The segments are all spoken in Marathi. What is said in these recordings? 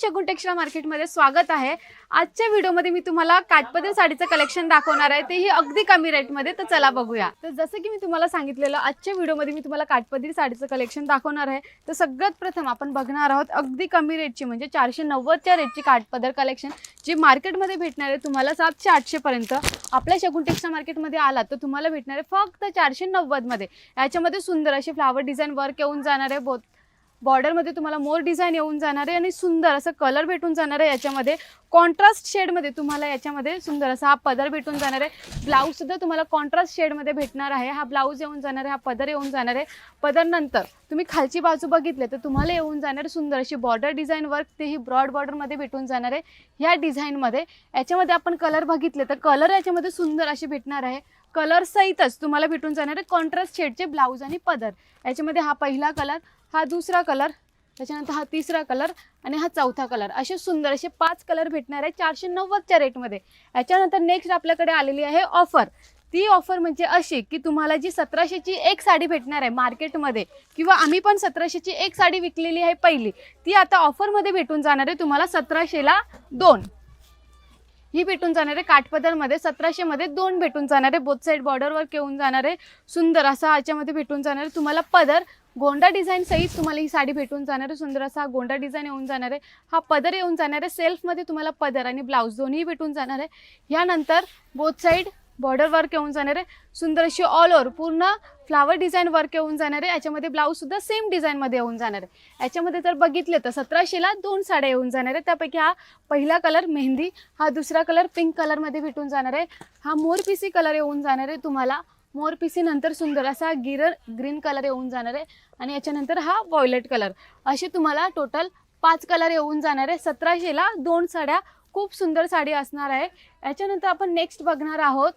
शगुन टेक्सटाईल मार्केटमध्ये स्वागत आहे। आजच्या व्हिडिओमध्ये मी तुम्हाला काठपदर साडीचं कलेक्शन दाखवणार आहे, तेही अगदी कमी रेटमध्ये। तर चला बघूया। तर जसं की मी तुम्हाला सांगितलेलं आजच्या व्हिडिओमध्ये मी तुम्हाला काठपदर साडीचं कलेक्शन दाखवणार आहे। तर सगळ्यात प्रथम आपण बघणार आहोत अगदी कमी रेटची म्हणजे 490 च्या रेटची काठपदर कलेक्शन, जी मार्केटमध्ये भेटणार आहे तुम्हाला 700-800 पर्यंत। आपल्या शगुन टेक्सटाईल मार्केटमध्ये आलात तर तुम्हाला भेटणार आहे फक्त 490 मध्ये। याच्यामध्ये सुंदर असे फ्लावर डिझाइन वर्क येऊन जाणार आहे, बॉर्डर मध्ये तुम्हाला मोर डिझाइन येऊन जाणार आहे आणि सुंदर असं कलर भेटून जाणार आहे। याच्यामध्ये कॉन्ट्रास्ट शेड मध्ये तुम्हाला याच्यामध्ये सुंदर असा हा पदर भेटून जाणार आहे। ब्लाउज सुद्धा तुम्हाला कॉन्ट्रास्ट शेड मध्ये भेटणार आहे। हा ब्लाउज येऊन जाणार आहे, हा पदर येऊन जाणार आहे। पदर नंतर तुम्ही खालची बाजू बघितले तर तुम्हाला येऊन जाणार सुंदर अशी बॉर्डर डिझाइन वर्क, तेही ब्रॉड बॉर्डर मध्ये भेटून जाणार आहे। ह्या डिझाइन मध्ये याच्यामध्ये आपण कलर बघितले तर कलर याच्यामध्ये सुंदर असे भेटणार आहे। कलर सहितच तुम्हाला भेटून जाणार आहे कॉन्ट्रास्ट शेडचे ब्लाउज आणि पदर। याच्यामध्ये हा पहिला कलर, हा दुसरा कलर, त्याच्यानंतर हा तिसरा कलर आणि हा चौथा कलर, असे सुंदर असे 5 कलर भेटणार आहे 490 च्या रेटमध्ये। याच्यानंतर नेक्स्ट आपल्याकडे आलेली आहे ऑफर। ती ऑफर म्हणजे अशी की तुम्हाला जी 1700 ची एक साडी भेटणार आहे मार्केटमध्ये, किंवा आम्ही पण 1700 ची एक साडी विकलेली आहे पहिली, ती आता ऑफरमध्ये भेटून जाणार आहे तुम्हाला 1700 ला 2। ही भेटून जाणार आहे काठपदर मध्ये 1700 मध्ये 2 भेटून जाणार आहे। बोथ साइड बॉर्डर वर्क येऊन जाणार आहे। सुंदर असा याच्यामध्ये भेटून जाणार आहे तुम्हाला पदर, गोंडा डिझाइन सहित तुम्हाला ही साडी भेटून जाणार आहे। सुंदर असा गोंडा डिझाइन येऊन जाणार आहे। हा पदर येऊन जाणार आहे, सेल्फ मध्ये तुम्हाला पदर आणि ब्लाउज दोन्ही भेटून जाणार आहे। यानंतर बोथ साइड बॉर्डर वर्क येऊन जाणार आहे। सुंदर अशी ऑल ओव्हर पूर्ण फ्लावर डिझाइन वर्क येऊन जाणार आहे। याच्यामध्ये ब्लाउज सुद्धा सेम डिझाइन मध्ये येऊन जाणार आहे। याच्यामध्ये जर बघितले तर 1700 ला 2 साड्या येऊन जाणार आहे। त्यापैकी हा पहिला कलर मेहंदी, हा दुसरा कलर पिंक कलर मध्ये भेटून जाणार आहे। हा मोरपिसी कलर येऊन जाणार आहे तुम्हाला। मोरपिसी नंतर सुंदर असा ग्रीन कलर येऊन जाणार आहे आणि याच्यानंतर हा व्हायलेट कलर। असे तुम्हाला टोटल 5 कलर येऊन जाणार आहे। 1700 ला 2 साड्या, खूप सुंदर साडी असणार आहे। याच्यानंतर आपण नेक्स्ट बघणार आहोत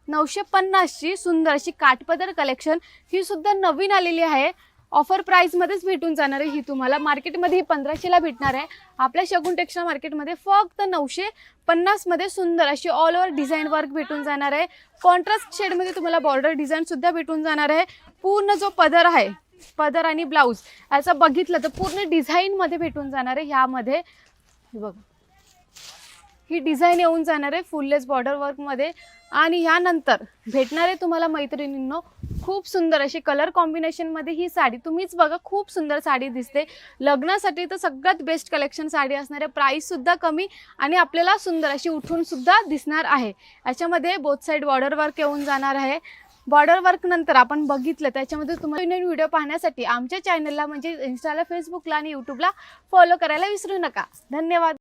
950 ची सुंदर अशी काठपदर कलेक्शन। ही सुद्धा नवीन आलेली आहे, ऑफर प्राइस मध्येच भेटून जाणार आहे। ही तुम्हाला मार्केटमध्ये 1500 ला भेटणार आहे। आपल्या शगुन टेक्सटाईल मार्केटमध्ये फक्त 950 मध्ये सुंदर अशी ऑल ओव्हर डिझाइन वर्क भेटून जाणार आहे। कॉन्ट्रास्ट शेड मध्ये तुम्हाला बॉर्डर डिझाइन सुद्धा भेटून जाणार आहे। पूर्ण जो पदर आहे, पदर आणि ब्लाउज याचा बघितलं तर पूर्ण डिझाइन मध्ये भेटून जाणार आहे। ह्यामध्ये बघा ही डिझाइन येऊन जाणार आहे फुललेस बॉर्डर वर्क मध्ये। आणि यानंतर भेटणार आहे तुम्हाला मैत्रिणींनो खूप सुंदर अशी कलर कॉम्बिनेशन मध्ये ही साडी। तुम्हीच बघा खूप सुंदर साडी दिसते। लग्नासाठी तर सगळ्यात बेस्ट कलेक्शन साडी असणार आहे। प्राइस सुद्धा कमी आणि आपल्याला सुंदर अशी उठून सुद्धा दिसणार आहे। याच्यामध्ये बोथ साइड बॉर्डर वर्क येऊन जाणार आहे। बॉर्डर वर्क नंतर आपण बघितलं त्याच्यामध्ये तुम्हाला नवीन व्हिडिओ पाहण्यासाठी आमच्या चॅनलला म्हणजे इन्स्टाला, फेसबुकला आणि यूट्यूबला फॉलो करायला विसरू नका। धन्यवाद।